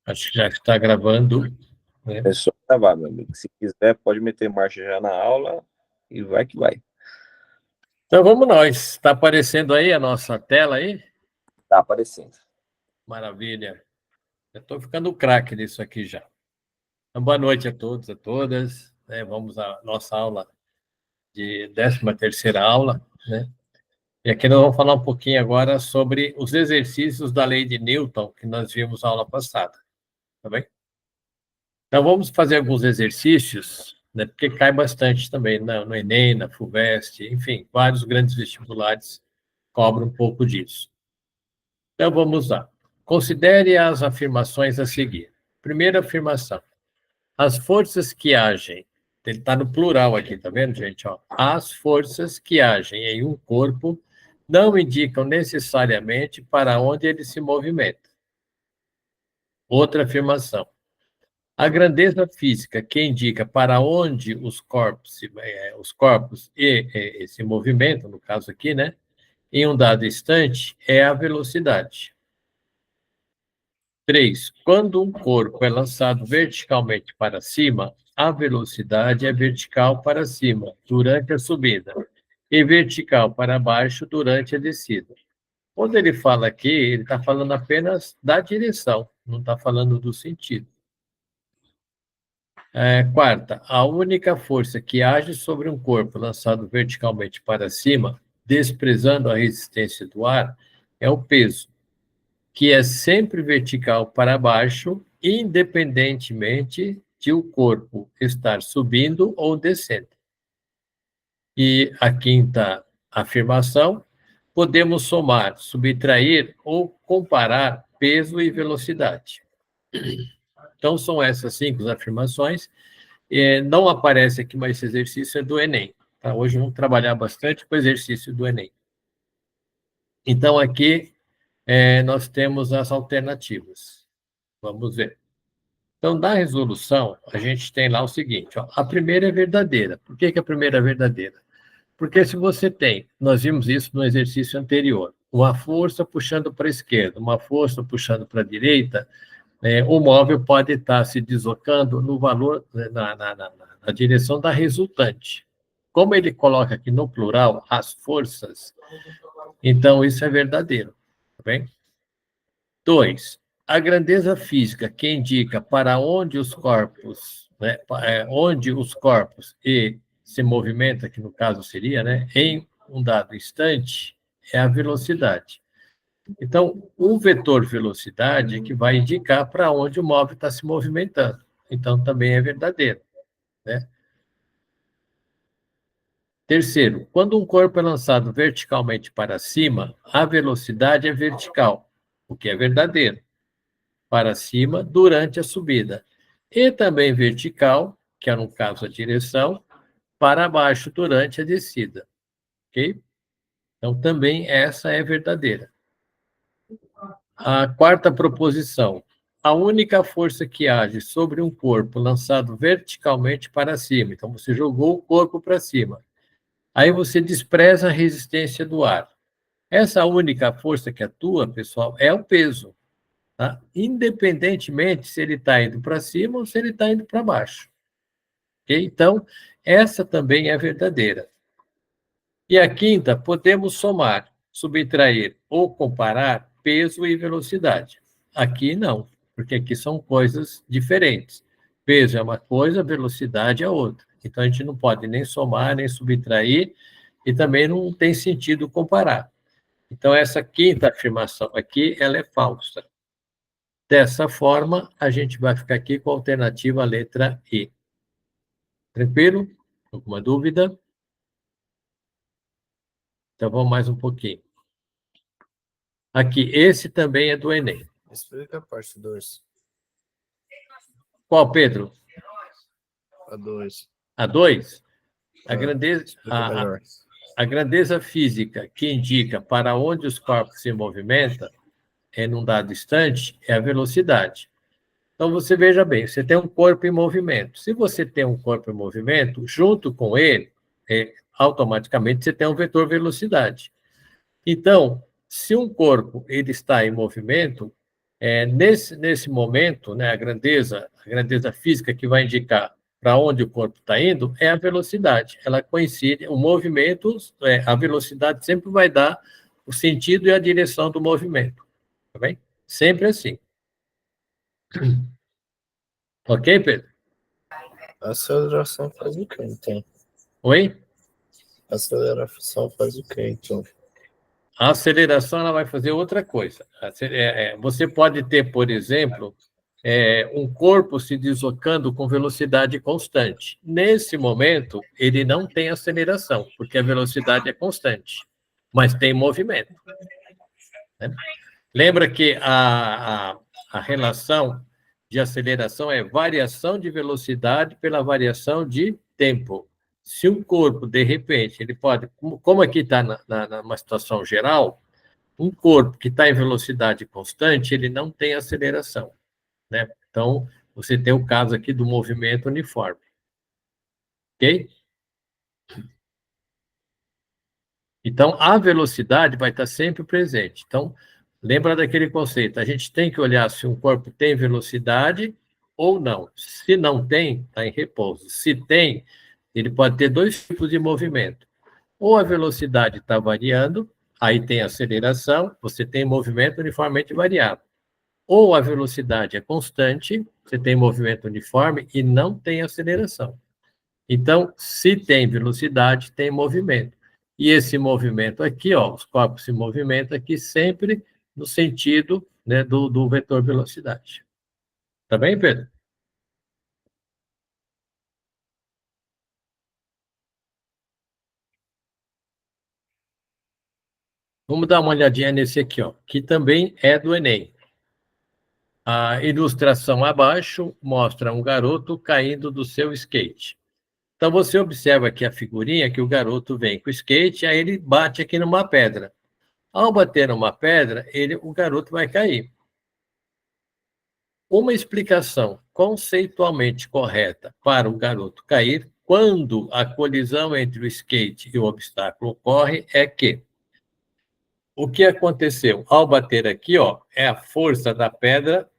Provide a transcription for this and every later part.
Acho que já está gravando, né? É só gravar, meu amigo. Se quiser, pode meter marcha já na aula e vai que vai. Então vamos nós. Está aparecendo aí a nossa tela aí? Tá aparecendo. Maravilha. Eu estou ficando craque nisso aqui já. Então, boa noite a todos, a todas. Vamos à nossa aula de 13ª aula, né? E aqui nós vamos falar um pouquinho agora sobre os exercícios da lei de Newton, que nós vimos na aula passada, tá bem? Então, vamos fazer alguns exercícios, né, porque cai bastante também no Enem, na FUVEST, enfim, vários grandes vestibulares cobram um pouco disso. Então, vamos lá. Considere as afirmações a seguir. Primeira afirmação. As forças que agem, ele está no plural aqui, tá vendo, gente? Ó, as forças que agem em um corpo não indicam necessariamente para onde ele se movimenta. Outra afirmação. A grandeza física que indica para onde os corpos se movimentam, no caso aqui, né, em um dado instante, é a velocidade. 3. Quando um corpo é lançado verticalmente para cima, a velocidade é vertical para cima, durante a subida, e vertical para baixo durante a descida. Quando ele fala aqui, ele está falando apenas da direção, não está falando do sentido. Quarta, a única força que age sobre um corpo lançado verticalmente para cima, desprezando a resistência do ar, é o peso, que é sempre vertical para baixo, independentemente de o corpo estar subindo ou descendo. E a quinta afirmação, podemos somar, subtrair ou comparar peso e velocidade. Então, são essas 5 afirmações. Não aparece aqui, mas esse exercício é do Enem. Tá? Hoje vamos trabalhar bastante com o exercício do Enem. Então, aqui nós temos as alternativas. Vamos ver. Então, da resolução, a gente tem lá o seguinte, ó, a primeira é verdadeira. Por que a primeira é verdadeira? Porque se você tem, nós vimos isso no exercício anterior, uma força puxando para a esquerda, uma força puxando para a direita, o móvel pode estar se deslocando no valor, na direção da resultante. Como ele coloca aqui no plural as forças, então isso é verdadeiro. Tá bem? 2. A grandeza física que indica para onde os corpos, né, onde os corpos e se movimenta, que no caso seria, né, em um dado instante, é a velocidade. Então, o vetor velocidade é que vai indicar para onde o móvel está se movimentando. Então, também é verdadeiro, né? Terceiro, quando um corpo é lançado verticalmente para cima, a velocidade é vertical, o que é verdadeiro, para cima durante a subida. E também vertical, que é no caso a direção, para baixo durante a descida. Ok? Então, também essa é verdadeira. A quarta proposição. A única força que age sobre um corpo lançado verticalmente para cima. Então, você jogou o corpo para cima. Aí você despreza a resistência do ar. Essa única força que atua, pessoal, é o peso. Tá? Independentemente se ele está indo para cima ou se ele está indo para baixo. Okay? Então, essa também é verdadeira. E a quinta, podemos somar, subtrair ou comparar peso e velocidade. Aqui não, porque aqui são coisas diferentes. Peso é uma coisa, velocidade é outra. Então, a gente não pode nem somar, nem subtrair, e também não tem sentido comparar. Então, essa quinta afirmação aqui, ela é falsa. Dessa forma, a gente vai ficar aqui com a alternativa letra E. Tranquilo? Alguma dúvida? Então, vamos mais um pouquinho. Aqui, esse também é do Enem. Explica a parte 2. Qual, Pedro? A 2. A 2? A grandeza física que indica para onde os corpos se movimentam em um dado instante é a velocidade. Então, você veja bem, você tem um corpo em movimento. Se você tem um corpo em movimento, junto com ele, automaticamente você tem um vetor velocidade. Então, se um corpo ele está em movimento, Nesse momento, né, a grandeza física que vai indicar para onde o corpo está indo é a velocidade. Ela coincide, o movimento, a velocidade sempre vai dar o sentido e a direção do movimento. Tá bem? Sempre assim. Ok, Pedro? A aceleração faz o quê, então? Oi? A aceleração faz o quê, então? A aceleração ela vai fazer outra coisa. Você pode ter, por exemplo, um corpo se deslocando com velocidade constante. Nesse momento, ele não tem aceleração, porque a velocidade é constante, mas tem movimento. Né? Lembra que a relação de aceleração é variação de velocidade pela variação de tempo. Se um corpo, de repente, ele pode, como aqui está numa situação geral, um corpo que está em velocidade constante, ele não tem aceleração, né? Então, você tem o caso aqui do movimento uniforme. Ok? Então, a velocidade vai estar sempre presente. Então, lembra daquele conceito, a gente tem que olhar se um corpo tem velocidade ou não. Se não tem, está em repouso. Se tem, ele pode ter dois tipos de movimento. Ou a velocidade está variando, aí tem aceleração, você tem movimento uniformemente variável. Ou a velocidade é constante, você tem movimento uniforme e não tem aceleração. Então, se tem velocidade, tem movimento. E esse movimento aqui, ó, os corpos se movimentam aqui sempre no sentido, né, do vetor velocidade. Tá bem, Pedro? Vamos dar uma olhadinha nesse aqui, ó, que também é do Enem. A ilustração abaixo mostra um garoto caindo do seu skate. Então, você observa aqui a figurinha que o garoto vem com o skate, aí ele bate aqui numa pedra. Ao bater numa pedra, o garoto vai cair. Uma explicação conceitualmente correta para o garoto cair quando a colisão entre o skate e o obstáculo ocorre é que o que aconteceu ao bater aqui, ó, é a força da pedra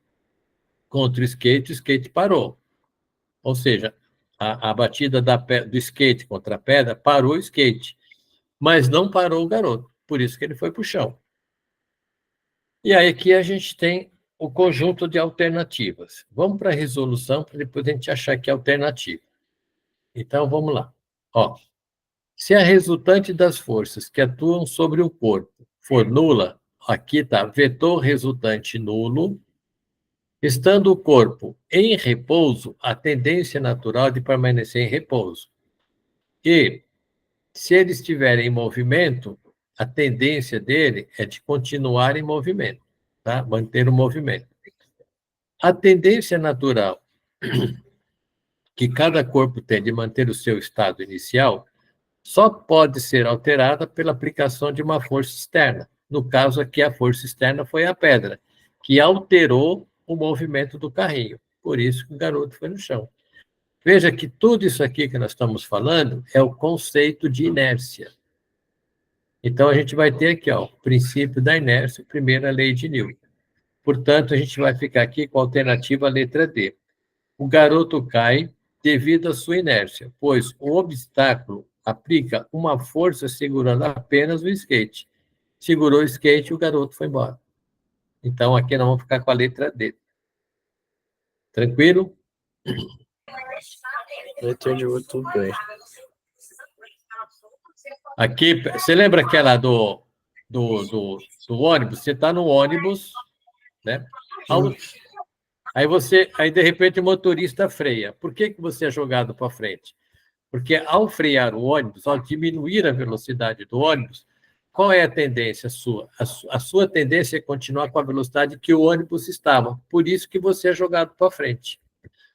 contra o skate parou. Ou seja, a batida do skate contra a pedra parou o skate, mas não parou o garoto, por isso que ele foi para o chão. E aí aqui a gente tem o conjunto de alternativas. Vamos para a resolução para depois a gente achar que é alternativa. Então, vamos lá. Ó, se a resultante das forças que atuam sobre o corpo for nula, aqui está vetor resultante nulo, estando o corpo em repouso, a tendência natural de permanecer em repouso. E, se ele estiver em movimento, a tendência dele é de continuar em movimento, tá? Manter o movimento. A tendência natural que cada corpo tem de manter o seu estado inicial só pode ser alterada pela aplicação de uma força externa. No caso aqui, a força externa foi a pedra, que alterou o movimento do carrinho. Por isso que o garoto foi no chão. Veja que tudo isso aqui que nós estamos falando é o conceito de inércia. Então, a gente vai ter aqui, ó, o princípio da inércia, primeira lei de Newton. Portanto, a gente vai ficar aqui com a alternativa letra D. O garoto cai devido à sua inércia, pois o obstáculo aplica uma força segurando apenas o skate. Segurou o skate e o garoto foi embora. Então, aqui nós vamos ficar com a letra D. Tranquilo? Eu entendi muito bem. Aqui, você lembra aquela do ônibus? Você está no ônibus, né? Aí de repente o motorista freia. Por que você é jogado para frente? Porque ao frear o ônibus, ao diminuir a velocidade do ônibus, qual é a tendência sua? A sua tendência é continuar com a velocidade que o ônibus estava. Por isso que você é jogado para frente.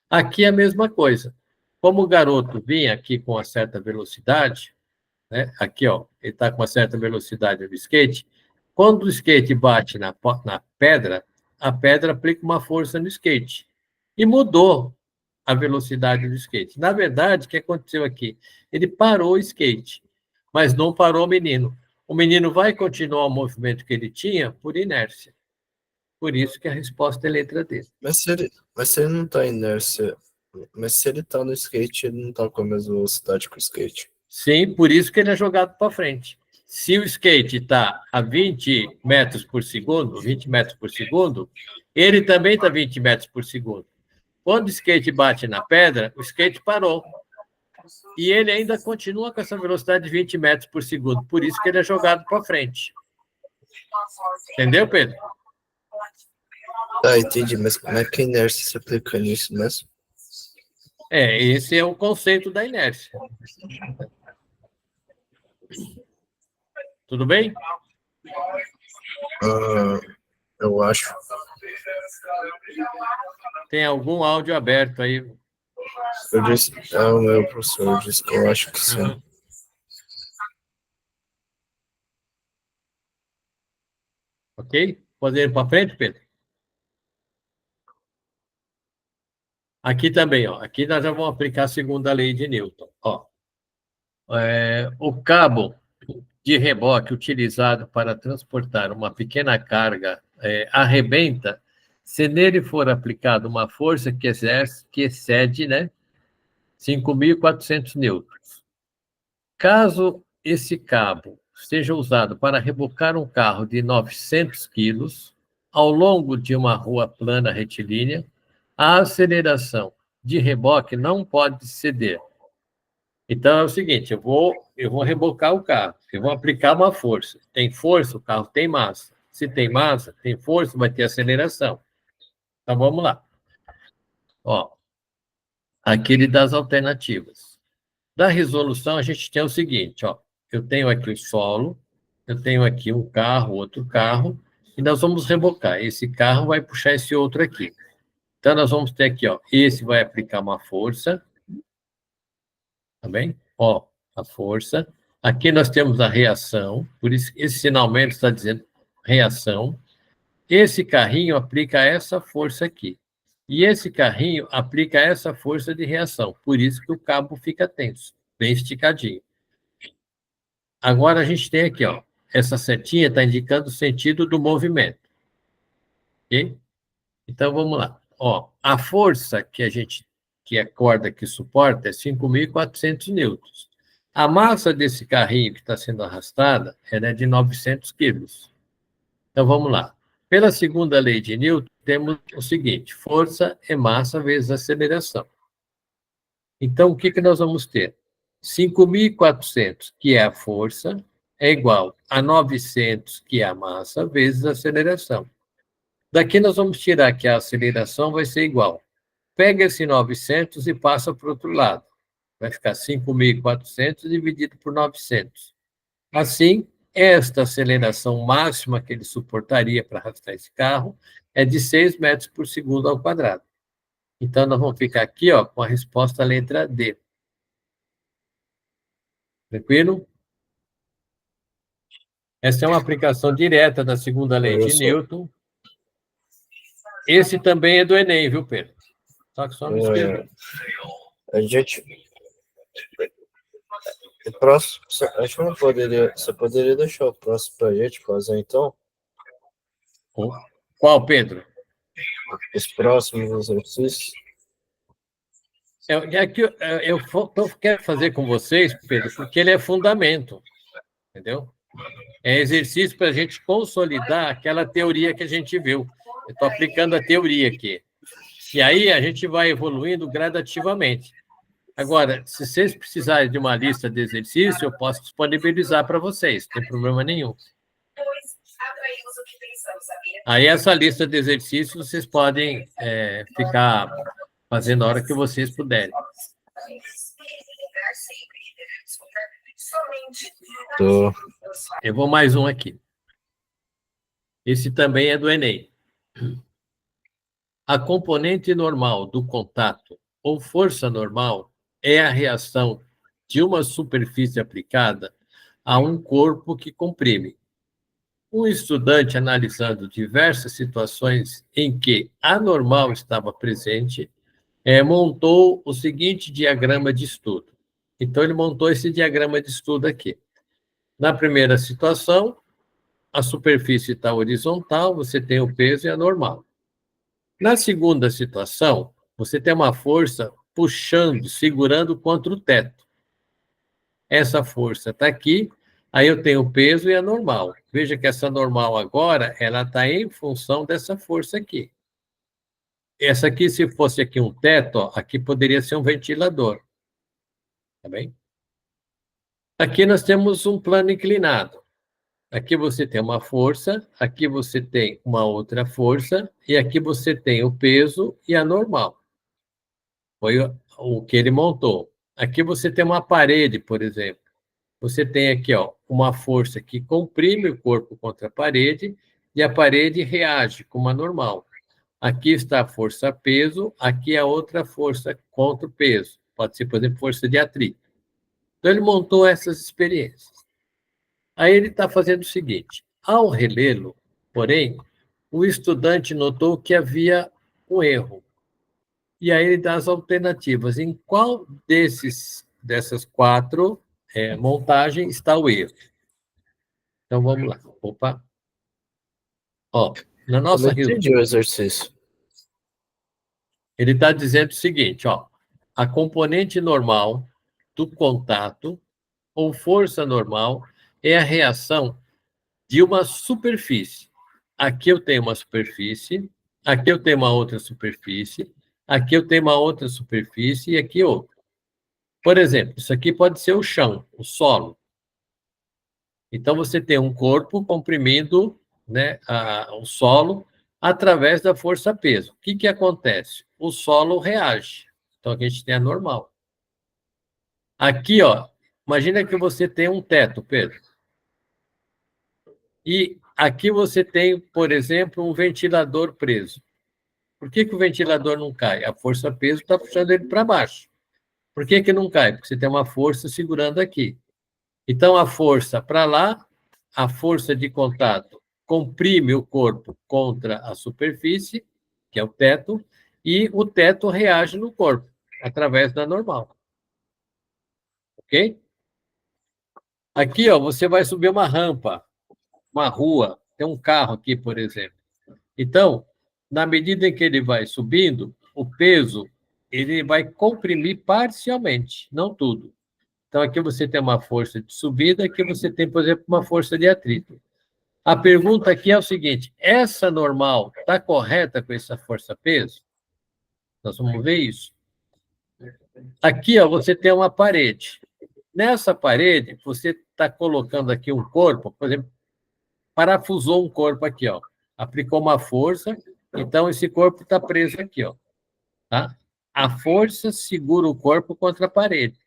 Aqui é a mesma coisa. Como o garoto vinha aqui com uma certa velocidade, né? Aqui, ó, ele está com uma certa velocidade no skate. Quando o skate bate na pedra, a pedra aplica uma força no skate. E mudou a velocidade do skate. Na verdade, o que aconteceu aqui? Ele parou o skate, mas não parou o menino. O menino vai continuar o movimento que ele tinha por inércia. Por isso que a resposta é letra D. Mas se ele não tá em inércia, mas se ele tá no skate, ele não tá com a mesma velocidade que o skate. Sim, por isso que ele é jogado para frente. Se o skate está a 20 metros por segundo, 20 metros por segundo, ele também está 20 metros por segundo. Quando o skate bate na pedra, o skate parou. E ele ainda continua com essa velocidade de 20 metros por segundo. Por isso que ele é jogado para frente. Entendeu, Pedro? Tá, entendi, mas como é que a inércia se aplica nisso mesmo? Esse é o conceito da inércia. Tudo bem? Eu acho. Tem algum áudio aberto aí? Eu disse, o meu professor disse que eu acho que sim. Uhum. Ok? Pode ir para frente, Pedro? Aqui também, ó. Aqui nós já vamos aplicar a segunda lei de Newton. Ó. O cabo de reboque utilizado para transportar uma pequena carga arrebenta se nele for aplicada uma força que excede, né, 5.400 newtons. Caso esse cabo seja usado para rebocar um carro de 900 quilos ao longo de uma rua plana retilínea, a aceleração de reboque não pode ceder. Então é o seguinte, eu vou rebocar o carro, eu vou aplicar uma força. Tem força, o carro tem massa. Se tem massa, tem força, vai ter aceleração. Então vamos lá. Ó, aqui ele dá as alternativas. Da resolução, a gente tem o seguinte, ó, eu tenho aqui o solo, eu tenho aqui um carro, outro carro, e nós vamos rebocar. Esse carro vai puxar esse outro aqui. Então, nós vamos ter aqui, ó, esse vai aplicar uma força, tá bem? Ó, a força. Aqui nós temos a reação, por isso esse sinalmente está dizendo reação. Esse carrinho aplica essa força aqui. E esse carrinho aplica essa força de reação. Por isso que o cabo fica tenso, bem esticadinho. Agora a gente tem aqui, ó, essa setinha está indicando o sentido do movimento. Ok? Então vamos lá. Ó, a força que a corda que suporta é 5.400 newtons. A massa desse carrinho que está sendo arrastada é de 900 quilos. Então vamos lá. Pela segunda lei de Newton, temos o seguinte: força é massa vezes aceleração. Então o que nós vamos ter? 5.400, que é a força, é igual a 900, que é a massa, vezes a aceleração. Daqui nós vamos tirar que a aceleração vai ser igual. Pega esse 900 e passa para o outro lado. Vai ficar 5.400 dividido por 900. Assim, esta aceleração máxima que ele suportaria para arrastar esse carro é de 6 metros por segundo ao quadrado. Então, nós vamos ficar aqui, ó, com a resposta letra D. Tranquilo? Essa é uma aplicação direta da segunda lei de Newton. Esse também é do Enem, viu, Pedro? Só que só não escreveu. A gente próximo, acho que não poderia. Você poderia deixar o próximo para a gente fazer, então? Qual, Pedro? Os próximos exercícios. Eu quero fazer com vocês, Pedro, porque ele é fundamento, entendeu? É exercício para a gente consolidar aquela teoria que a gente viu. Eu estou aplicando a teoria aqui. E aí a gente vai evoluindo gradativamente. Agora, se vocês precisarem de uma lista de exercícios, eu posso disponibilizar para vocês, não tem problema nenhum. Aí essa lista de exercícios vocês podem ficar fazendo a hora que vocês puderem. Eu vou mais um aqui. Esse também é do Enem. A componente normal do contato ou força normal é a reação de uma superfície aplicada a um corpo que comprime. Um estudante, analisando diversas situações em que a normal estava presente, montou o seguinte diagrama de estudo. Então, ele montou esse diagrama de estudo aqui. Na primeira situação, a superfície está horizontal, você tem o peso e a normal. Na segunda situação, você tem uma força puxando, segurando contra o teto. Essa força está aqui, aí eu tenho o peso e a normal. Veja que essa normal agora, ela está em função dessa força aqui. Essa aqui, se fosse aqui um teto, ó, aqui poderia ser um ventilador. Tá bem? Aqui nós temos um plano inclinado. Aqui você tem uma força, aqui você tem uma outra força, e aqui você tem o peso e a normal. Foi o que ele montou. Aqui você tem uma parede, por exemplo. Você tem aqui, ó, uma força que comprime o corpo contra a parede e a parede reage como a normal. Aqui está a força-peso, aqui a outra força contra o peso. Pode ser, por exemplo, força de atrito. Então, ele montou essas experiências. Aí ele está fazendo o seguinte: ao relê-lo, porém, o estudante notou que havia um erro. E aí ele dá as alternativas. Em qual dessas quatro montagens está o erro? Então, vamos lá. Opa. Ó, na Eu não nossa entendi o exercício. ele está dizendo o seguinte, ó, a componente normal do contato ou força normal é a reação de uma superfície. Aqui eu tenho uma superfície, aqui eu tenho uma outra superfície, aqui eu tenho uma outra superfície e aqui outra. Por exemplo, isso aqui pode ser o chão, o solo. Então, você tem um corpo comprimindo, né, o solo através da força-peso. O que acontece? O solo reage. Então, aqui a gente tem a normal. Aqui, ó, imagina que você tem um teto, Pedro. E aqui você tem, por exemplo, um ventilador preso. Por que o ventilador não cai? A força-peso está puxando ele para baixo. Por que não cai? Porque você tem uma força segurando aqui. Então, a força para lá, a força de contato comprime o corpo contra a superfície, que é o teto, e o teto reage no corpo, através da normal. Ok? Aqui, ó, você vai subir uma rampa, uma rua, tem um carro aqui, por exemplo. Então, na medida em que ele vai subindo, o peso ele vai comprimir parcialmente, não tudo. Então, aqui você tem uma força de subida, aqui você tem, por exemplo, uma força de atrito. A pergunta aqui é o seguinte: essa normal está correta com essa força-peso? Nós vamos ver isso. Aqui, ó, você tem uma parede. Nessa parede, você está colocando aqui um corpo, por exemplo, parafusou um corpo aqui, ó. Aplicou uma força, então esse corpo está preso aqui, ó. Tá? A força segura o corpo contra a parede.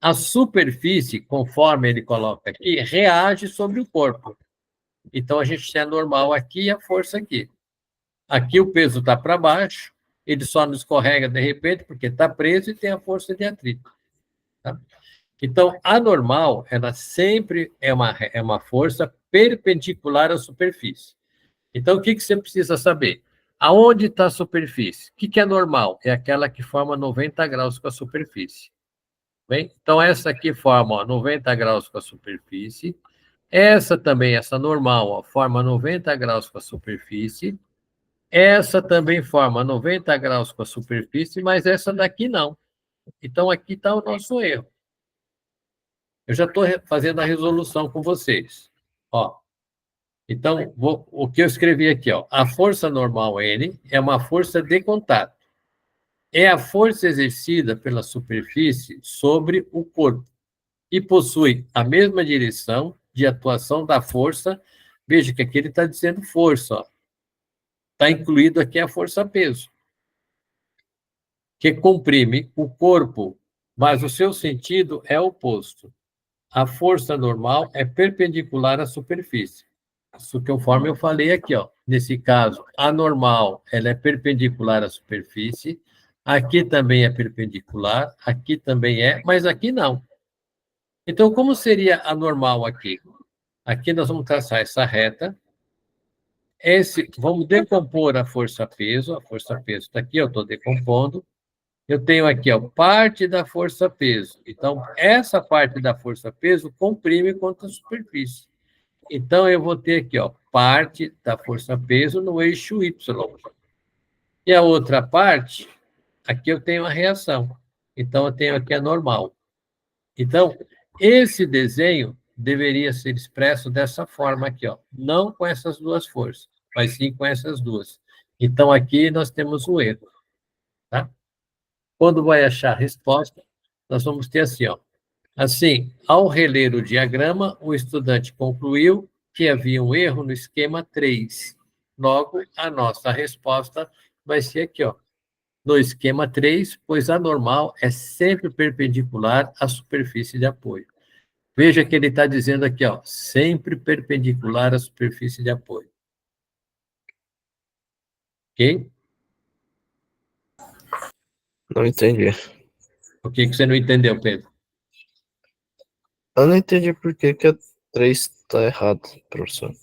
A superfície, conforme ele coloca aqui, reage sobre o corpo. Então, a gente tem a normal aqui e a força aqui. Aqui o peso está para baixo, ele só não escorrega de repente porque está preso e tem a força de atrito. Tá? Então, a normal, ela sempre é uma força perpendicular à superfície. Então, o que você precisa saber? Aonde está a superfície? O que é normal? É aquela que forma 90 graus com a superfície. Bem? Então, essa aqui forma 90 graus com a superfície. Essa também, essa normal, ó, forma 90 graus com a superfície. Essa também forma 90 graus com a superfície, mas essa daqui não. Então, aqui está o nosso erro. Eu já estou fazendo a resolução com vocês. Ó, então, o que eu escrevi aqui, ó, a força normal N é uma força de contato. É a força exercida pela superfície sobre o corpo e possui a mesma direção de atuação da força. Veja que aqui ele está dizendo força, ó. Está incluído aqui a força-peso, que comprime o corpo, mas o seu sentido é oposto. A força normal é perpendicular à superfície. Isso conforme eu falei aqui, ó. Nesse caso, a normal ela é perpendicular à superfície, aqui também é perpendicular, aqui também é, mas aqui não. Então, como seria a normal aqui? Aqui nós vamos traçar essa reta. Vamos decompor a força-peso está aqui, eu estou decompondo. Eu tenho aqui, ó, parte da força-peso. Então, essa parte da força-peso comprime contra a superfície. Então, eu vou ter aqui, ó, parte da força-peso no eixo Y. E a outra parte, aqui eu tenho a reação. Então, eu tenho aqui a normal. Então, esse desenho deveria ser expresso dessa forma aqui, ó. Não com essas duas forças, mas sim com essas duas. Então, aqui nós temos o erro. Tá? Quando vai achar a resposta, nós vamos ter assim, ó. Assim, ao reler o diagrama, o estudante concluiu que havia um erro no esquema 3. Logo, a nossa resposta vai ser aqui, ó. No esquema 3, pois a normal é sempre perpendicular à superfície de apoio. Veja que ele está dizendo aqui, ó, sempre perpendicular à superfície de apoio. Ok? Não entendi. O que você não entendeu, Pedro? Eu não entendi por que a 3 tá errado, professor.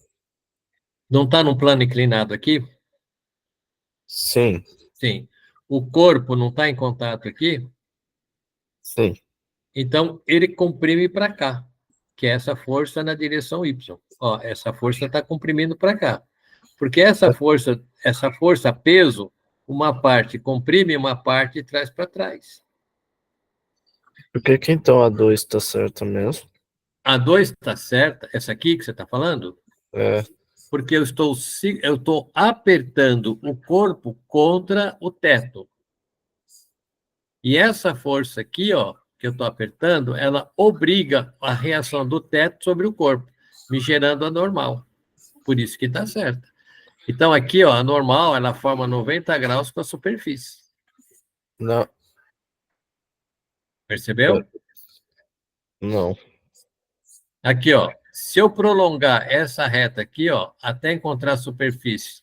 Não está no plano inclinado aqui? Sim, Sim. O corpo não está em contato aqui? sim. Então, ele comprime para cá, que é essa força na direção Y. Ó, essa força está comprimindo para cá. Porque essa força peso, uma parte comprime, uma parte traz para trás. Por que então a 2 tá certa mesmo? A 2 está certa, essa aqui que você está falando? É, Porque eu estou apertando o corpo contra o teto. E essa força aqui, ó, que eu estou apertando, ela obriga a reação do teto sobre o corpo, me gerando a normal. Por isso que está certo. Então, aqui, ó, a normal, ela forma 90 graus com a superfície. não, Percebeu? não. Aqui, ó, se eu prolongar essa reta aqui, ó, até encontrar a superfície,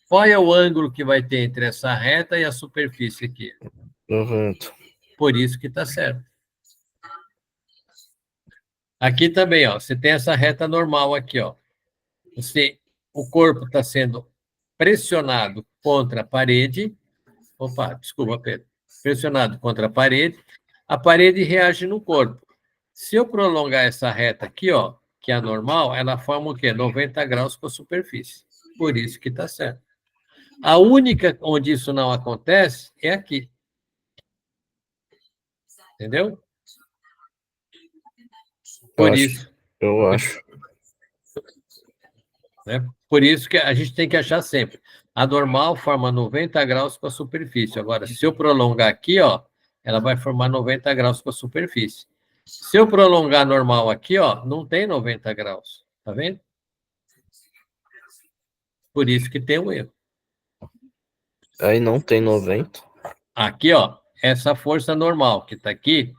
qual é o ângulo que vai ter entre essa reta e a superfície aqui? 90. Por isso que está certo. Aqui também, ó, você tem essa reta normal aqui, ó. O corpo está sendo pressionado contra a parede. Opa, desculpa, Pedro. Pressionado contra a parede reage no corpo. Se eu prolongar essa reta aqui, ó, que é a normal, ela forma o quê? 90 graus com a superfície. Por isso que está certo. A única onde isso não acontece é aqui. Entendeu? Por isso. Eu acho. Né? Por isso que a gente tem que achar sempre. A normal forma 90 graus com a superfície. Agora, se eu prolongar aqui, ó, ela vai formar 90 graus com a superfície. Se eu prolongar a normal aqui, ó, não tem 90 graus. Tá vendo? Por isso que tem um erro. Aí não tem 90. Aqui, ó, essa força normal que está aqui,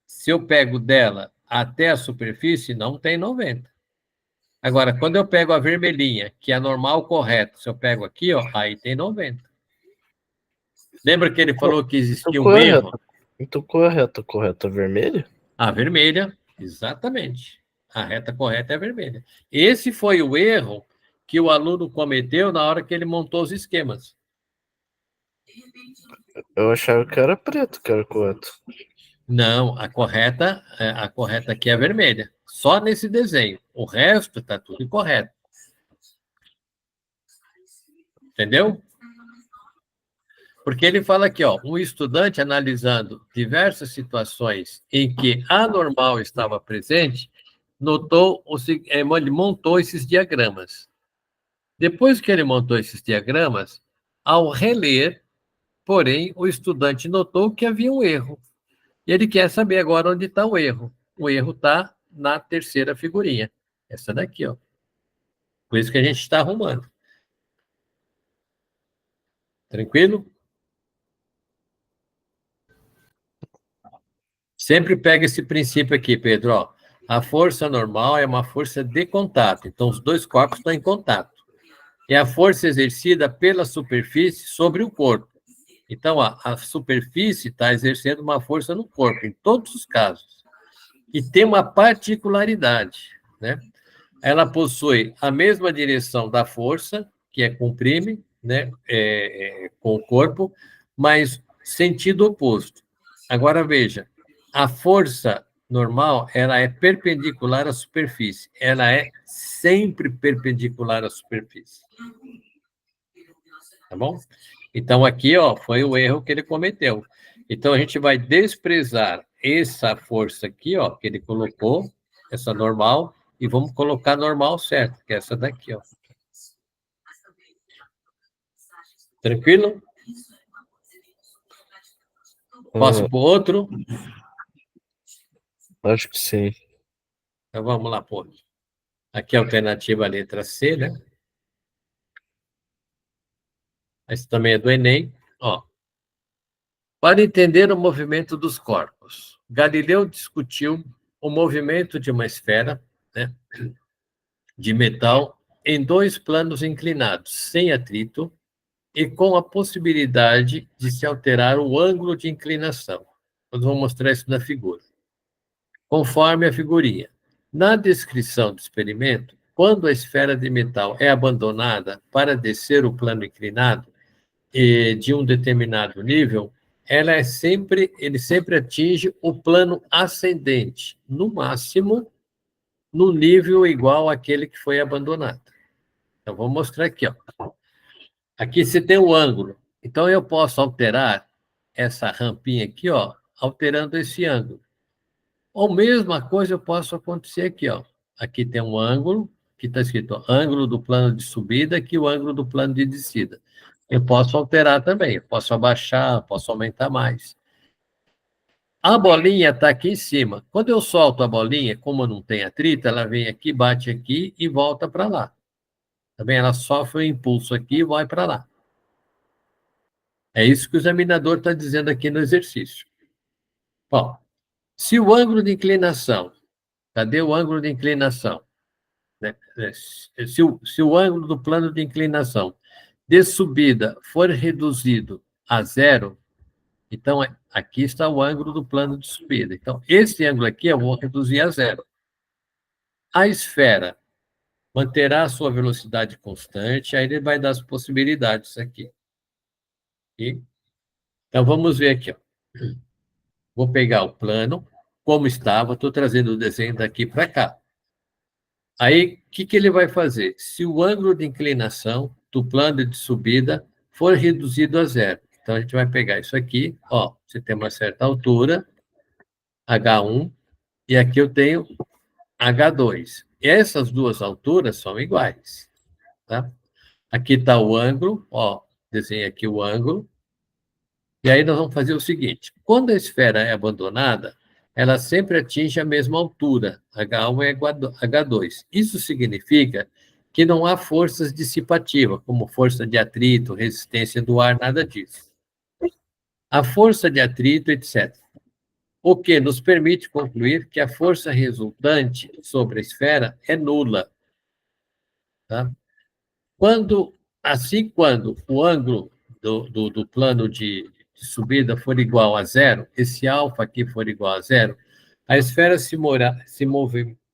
se eu pego dela até a superfície, não tem 90. Agora, quando eu pego a vermelhinha, que é a normal correta, se eu pego aqui, ó, aí tem 90. Lembra que ele falou que existia um erro? Então qual é a reta correta? Vermelha? A vermelha, exatamente. A reta correta é a vermelha. Esse foi o erro que o aluno cometeu na hora que ele montou os esquemas. Eu achava que era preto que era correto. Não, a correta aqui é a vermelha. Só nesse desenho. O resto está tudo correto. Entendeu? Porque ele fala aqui, ó, um estudante analisando diversas situações em que a normal estava presente, ele montou esses diagramas. Depois que ele montou esses diagramas, ao reler, porém, o estudante notou que havia um erro. E ele quer saber agora onde está o erro. O erro está na terceira figurinha. Essa daqui, ó. Por isso que a gente está arrumando. Tranquilo? Sempre pega esse princípio aqui, Pedro. Ó. A força normal é uma força de contato. Então, os dois corpos estão em contato. É a força exercida pela superfície sobre o corpo. Então, ó, a superfície está exercendo uma força no corpo, em todos os casos. E tem uma particularidade, né? Ela possui a mesma direção da força, que é comprime, né? Com o corpo, mas sentido oposto. Agora, veja, a força normal, ela é perpendicular à superfície. Ela é sempre perpendicular à superfície. Tá bom? Então, aqui, ó, foi o erro que ele cometeu. Então, a gente vai desprezar essa força aqui, ó, que ele colocou, essa normal, e vamos colocar a normal certa, que é essa daqui, ó. Tranquilo? Posso para o outro? Acho que sim. Então, vamos lá, pô. Aqui é a alternativa letra C, né? Esse também é do Enem. Ó. Para entender o movimento dos corpos, Galileu discutiu o movimento de uma esfera, né, de metal em dois planos inclinados, sem atrito, e com a possibilidade de se alterar o ângulo de inclinação. Nós vamos mostrar isso na figura. Conforme a figurinha. Na descrição do experimento, quando a esfera de metal é abandonada para descer o plano inclinado de um determinado nível, ele sempre atinge o plano ascendente, no máximo no nível igual àquele que foi abandonado. Então, vou mostrar aqui, ó. Aqui você tem o ângulo. Então, eu posso alterar essa rampinha aqui, ó, alterando esse ângulo. Ou mesma coisa eu posso acontecer aqui, ó. Aqui tem um ângulo, que está escrito ó, ângulo do plano de subida, aqui o ângulo do plano de descida. Eu posso alterar também, eu posso abaixar, posso aumentar mais. A bolinha está aqui em cima. Quando eu solto a bolinha, como não tem atrito, ela vem aqui, bate aqui e volta para lá. Também ela sofre um impulso aqui e vai para lá. É isso que o examinador está dizendo aqui no exercício. Bom, se o ângulo de inclinação, cadê o ângulo de inclinação? Se o ângulo do plano de inclinação de subida for reduzido a zero, então aqui está o ângulo do plano de subida. Então, esse ângulo aqui eu vou reduzir a zero. A esfera manterá a sua velocidade constante, aí ele vai dar as possibilidades aqui. E, então, vamos ver aqui. Ó. Vou pegar o plano, como estava, estou trazendo o desenho daqui para cá. Aí, o que ele vai fazer? Se o ângulo de inclinação do plano de subida for reduzido a zero. Então, a gente vai pegar isso aqui, ó, você tem uma certa altura, H1, e aqui eu tenho H2. Essas duas alturas são iguais, tá? Aqui está o ângulo, ó, desenha aqui o ângulo. E aí nós vamos fazer o seguinte: quando a esfera é abandonada, ela sempre atinge a mesma altura, H1 e H2. Isso significa que não há forças dissipativas, como força de atrito, resistência do ar, nada disso. A força de atrito, etc. O que nos permite concluir que a força resultante sobre a esfera é nula. Tá? Quando o ângulo do plano de subida for igual a zero, esse alfa aqui for igual a zero, a esfera se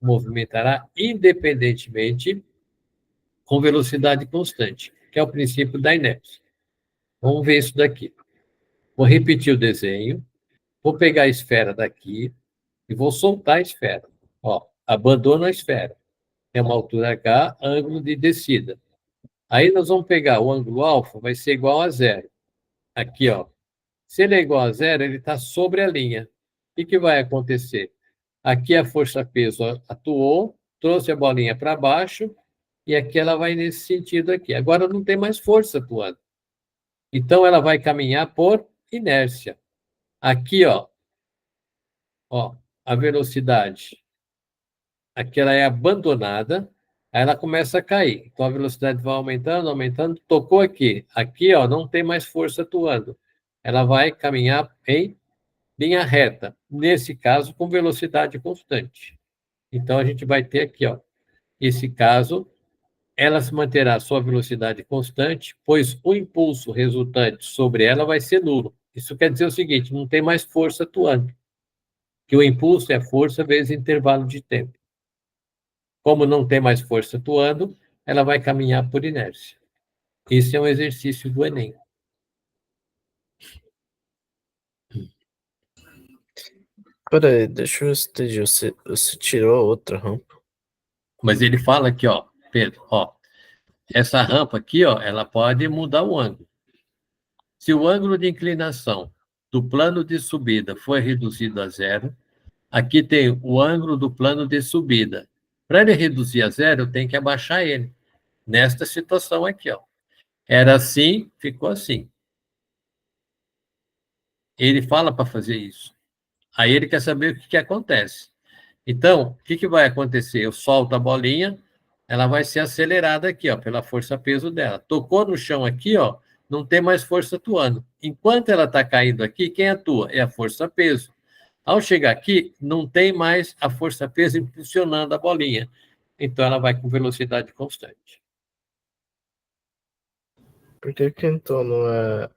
movimentará independentemente com velocidade constante, que é o princípio da inércia. Vamos ver isso daqui. Vou repetir o desenho, vou pegar a esfera daqui e vou soltar a esfera. Ó, abandono a esfera. É uma altura H, ângulo de descida. Aí nós vamos pegar o ângulo alfa, vai ser igual a zero. Aqui, ó. Se ele é igual a zero, ele está sobre a linha. O que vai acontecer? Aqui a força-peso atuou, trouxe a bolinha para baixo, e aqui ela vai nesse sentido aqui. Agora não tem mais força atuando. Então ela vai caminhar por inércia. Aqui, ó, a velocidade. Aqui ela é abandonada, aí ela começa a cair. Então a velocidade vai aumentando, aumentando, tocou aqui. Aqui, ó, não tem mais força atuando. Ela vai caminhar em linha reta, nesse caso com velocidade constante. Então a gente vai ter aqui, ó, esse caso, ela se manterá a sua velocidade constante, pois o impulso resultante sobre ela vai ser nulo. Isso quer dizer o seguinte, não tem mais força atuando, que o impulso é a força vezes intervalo de tempo. Como não tem mais força atuando, ela vai caminhar por inércia. Esse é um exercício do Enem. Peraí, deixa eu ver se entendi. Você tirou a outra rampa. Mas ele fala aqui, ó, Pedro, ó, essa rampa aqui, ó, ela pode mudar o ângulo. Se o ângulo de inclinação do plano de subida for reduzido a zero, aqui tem o ângulo do plano de subida. Para ele reduzir a zero, eu tenho que abaixar ele. Nesta situação aqui, ó. Era assim, ficou assim. Ele fala para fazer isso. Aí ele quer saber o que acontece. Então, o que vai acontecer? Eu solto a bolinha, ela vai ser acelerada aqui, ó, pela força-peso dela. Tocou no chão aqui, ó, não tem mais força atuando. Enquanto ela está caindo aqui, quem atua? É a força-peso. Ao chegar aqui, não tem mais a força-peso impulsionando a bolinha. Então, ela vai com velocidade constante. Por que então não é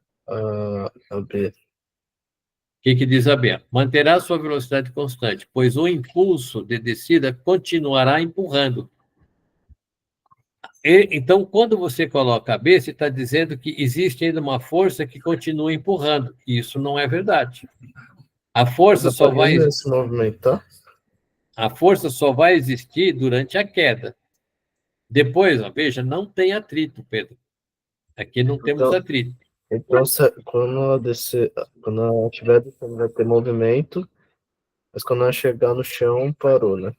a B? O que diz a B? Manterá sua velocidade constante, pois o impulso de descida continuará empurrando. Então, quando você coloca a B, você está dizendo que existe ainda uma força que continua empurrando. Isso não é verdade. A força Dá só pra vai, se movimentar? a força só vai existir durante a queda. Depois, ó, veja, não tem atrito, Pedro. Aqui não temos Então, atrito. então quando ela descer, quando ela estiver descendo, vai ter movimento, mas quando ela chegar no chão, parou, né?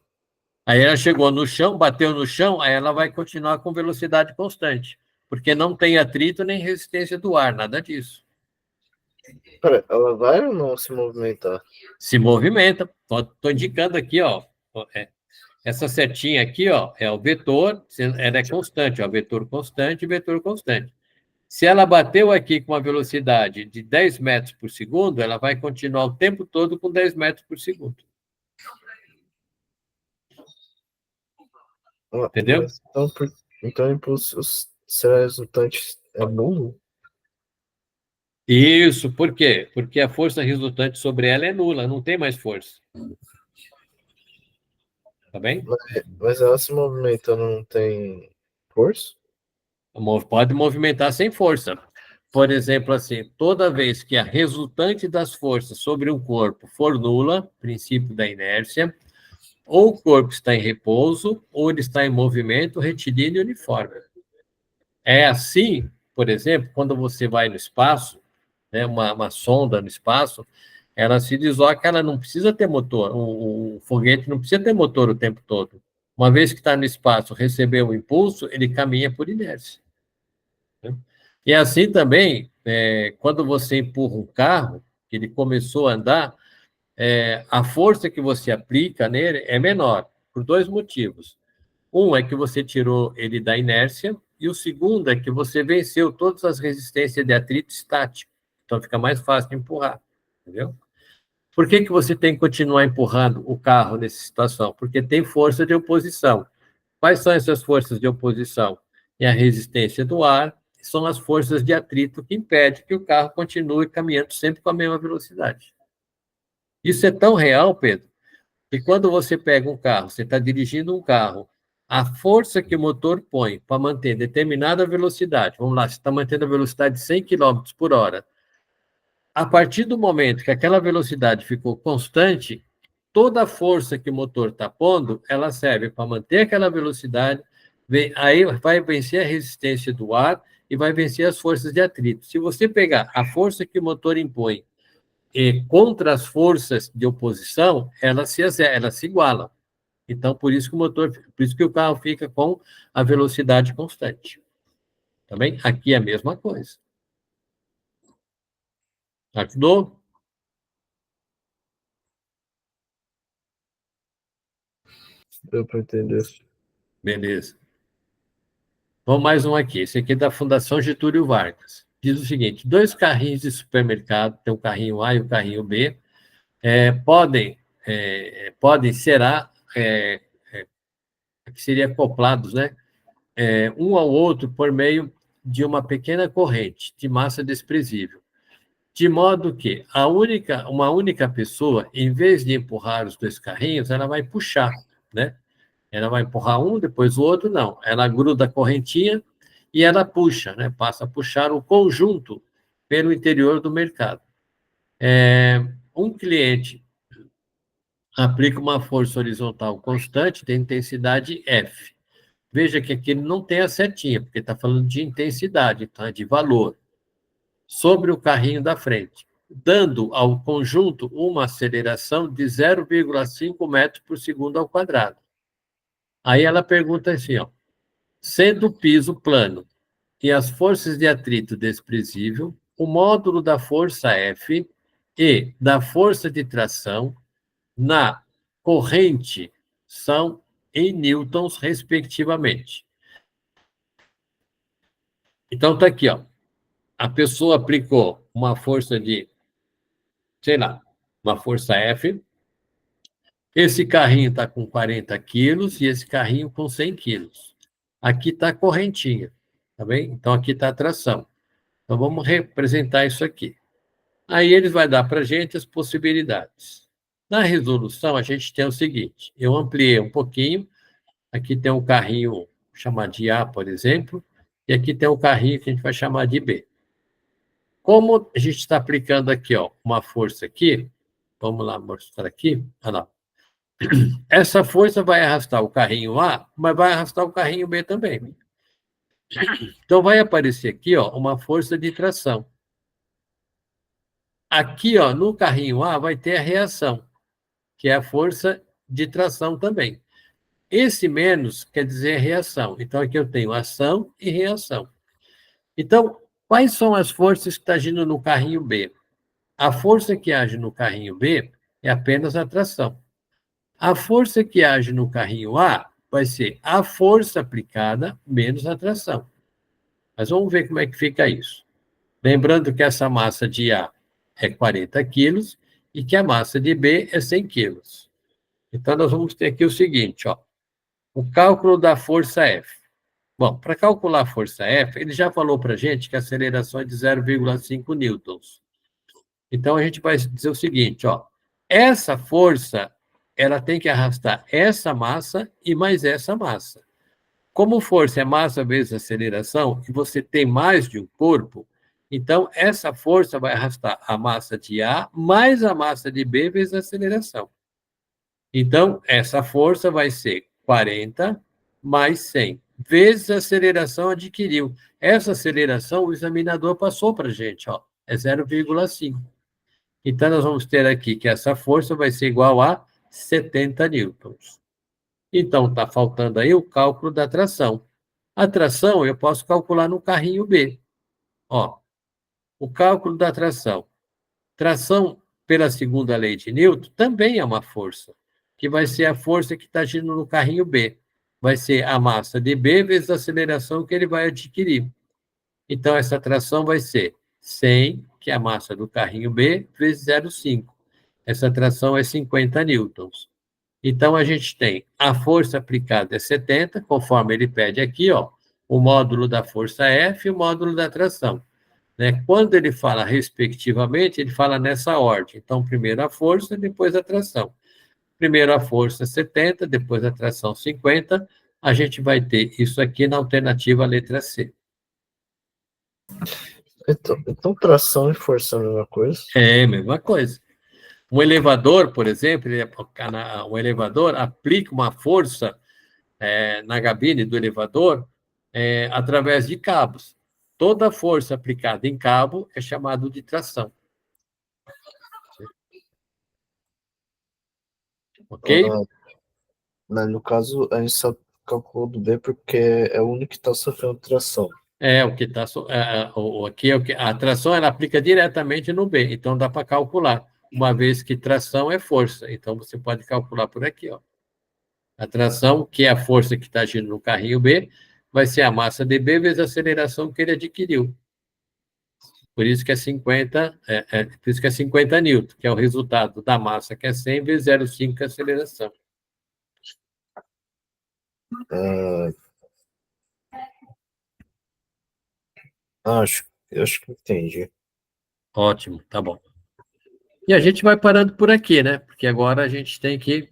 Aí ela chegou no chão, bateu no chão, aí ela vai continuar com velocidade constante, porque não tem atrito nem resistência do ar, nada disso. Pera, ela vai ou não se movimentar? Se movimenta. Estou indicando aqui, ó. Essa setinha aqui, ó, é o vetor, ela é constante, ó, vetor constante e vetor constante. Se ela bateu aqui com uma velocidade de 10 metros por segundo, ela vai continuar o tempo todo com 10 metros por segundo. Entendeu? Então o impulso será resultante é nulo? Isso, por quê? Porque a força resultante sobre ela é nula, não tem mais força. Tá bem? Mas ela se movimentando não tem força? Pode movimentar sem força. Por exemplo, assim, toda vez que a resultante das forças sobre um corpo for nula, princípio da inércia, ou o corpo está em repouso, ou ele está em movimento retilíneo uniforme. É assim, por exemplo, quando você vai no espaço, né, uma sonda no espaço, ela se desloca, ela não precisa ter motor, o foguete não precisa ter motor o tempo todo. Uma vez que está no espaço, recebeu o impulso, ele caminha por inércia. Né? E assim também, quando você empurra um carro, que ele começou a andar, a força que você aplica nele é menor, por dois motivos. Um é que você tirou ele da inércia, e o segundo é que você venceu todas as resistências de atrito estático. Então fica mais fácil de empurrar, entendeu? Por que você tem que continuar empurrando o carro nessa situação? Porque tem força de oposição. Quais são essas forças de oposição? É a resistência do ar, são as forças de atrito que impedem que o carro continue caminhando sempre com a mesma velocidade. Isso é tão real, Pedro, que quando você pega um carro, você está dirigindo um carro, a força que o motor põe para manter determinada velocidade, vamos lá, você está mantendo a velocidade de 100 km por hora, a partir do momento que aquela velocidade ficou constante, toda a força que o motor está pondo, ela serve para manter aquela velocidade, aí vai vencer a resistência do ar e vai vencer as forças de atrito. Se você pegar a força que o motor impõe contra as forças de oposição, elas se igualam. Então, por isso que por isso que o carro fica com a velocidade constante. Tá bem? Aqui é a mesma coisa. Ajudou? Deu para entender. Beleza. Vamos mais um aqui. Esse aqui é da Fundação Getúlio Vargas. Diz o seguinte: dois carrinhos de supermercado, tem o carrinho A e o carrinho B, podem será que seria acoplados, né? Um ao outro por meio de uma pequena corrente de massa desprezível. De modo que uma única pessoa, em vez de empurrar os dois carrinhos, ela vai puxar, né? Ela vai empurrar um, depois o outro, não. Ela gruda a correntinha e ela puxa, né? Passa a puxar o conjunto pelo interior do mercado. Um cliente aplica uma força horizontal constante de intensidade F. Veja que aqui ele não tem a setinha, porque está falando de intensidade, tá? De valor, sobre o carrinho da frente, dando ao conjunto uma aceleração de 0,5 metros por segundo ao quadrado. Aí ela pergunta assim, ó, sendo o piso plano e as forças de atrito desprezível, o módulo da força F e da força de tração na corrente são em newtons, respectivamente. Então, está aqui, ó. A pessoa aplicou uma força de, sei lá, uma força F. Esse carrinho está com 40 quilos e esse carrinho com 100 quilos. Aqui está a correntinha, tá bem? Então, aqui está a tração. Então, vamos representar isso aqui. Aí, ele vai dar para a gente as possibilidades. Na resolução, a gente tem o seguinte, eu ampliei um pouquinho, aqui tem um carrinho chamado de A, por exemplo, e aqui tem um carrinho que a gente vai chamar de B. Como a gente está aplicando aqui, ó, uma força aqui, vamos lá mostrar aqui, olha lá. Essa força vai arrastar o carrinho A, mas vai arrastar o carrinho B também. Então, vai aparecer aqui, ó, uma força de tração. Aqui, ó, no carrinho A, vai ter a reação, que é a força de tração também. Esse menos quer dizer reação. Então, aqui eu tenho ação e reação. Então, quais são as forças que estão agindo no carrinho B? A força que age no carrinho B é apenas a tração. A força que age no carrinho A vai ser a força aplicada menos a tração. Mas vamos ver como é que fica isso. Lembrando que essa massa de A é 40 quilos e que a massa de B é 100 quilos. Então, nós vamos ter aqui o seguinte, ó, o cálculo da força F. Bom, para calcular a força F, ele já falou para a gente que a aceleração é de 0,5 newtons. Então, a gente vai dizer o seguinte, ó, essa força, ela tem que arrastar essa massa e mais essa massa. Como força é massa vezes aceleração, e você tem mais de um corpo, então essa força vai arrastar a massa de A mais a massa de B vezes a aceleração. Então, essa força vai ser 40 mais 100, vezes a aceleração adquiriu. Essa aceleração o examinador passou para a gente, ó, é 0,5. Então, nós vamos ter aqui que essa força vai ser igual a 70 newtons. Então, está faltando aí o cálculo da tração. A tração eu posso calcular no carrinho B. Ó, o cálculo da tração. Tração pela segunda lei de Newton também é uma força, que vai ser a força que está agindo no carrinho B. Vai ser a massa de B vezes a aceleração que ele vai adquirir. Então, essa tração vai ser 100, que é a massa do carrinho B, vezes 0,5. Essa tração é 50 newtons. Então, a gente tem a força aplicada é 70, conforme ele pede aqui, ó, o módulo da força F e o módulo da tração. Né? Quando ele fala respectivamente, ele fala nessa ordem. Então, primeiro a força, depois a tração. Primeiro a força 70, depois a tração 50. A gente vai ter isso aqui na alternativa letra C. Então tração e força é a mesma coisa? É a mesma coisa. Um elevador, por exemplo, um elevador aplica uma força na gabine do elevador através de cabos. Toda força aplicada em cabo é chamado de tração. Ok? Mas no caso, a gente só calculou do B porque é o único que está sofrendo tração. O que está aqui é o que a tração ela aplica diretamente no B, então dá para calcular, uma vez que tração é força, então você pode calcular por aqui, ó. A tração, que é a força que está agindo no carrinho B, vai ser a massa de B vezes a aceleração que ele adquiriu. Por isso que é 50, por isso que é 50 newton, que é o resultado da massa, que é 100 vezes 0,5, que é a aceleração. Acho que entendi. Ótimo, tá bom. E a gente vai parando por aqui, né? Porque agora a gente tem que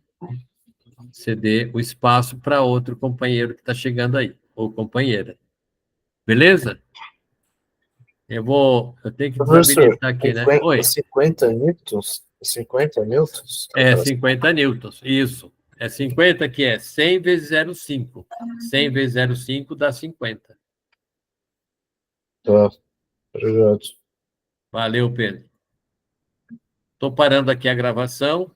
ceder o espaço para outro companheiro que está chegando aí, ou companheira. Beleza? Eu tenho que Professor, desabilitar aqui, né? Oi. 50 newtons? 50 newtons? É 50 newtons, isso. É 50 que é 100 vezes 0,5. 100 vezes 0,5 dá 50. Tá, obrigado. Valeu, Pedro. Estou parando aqui a gravação.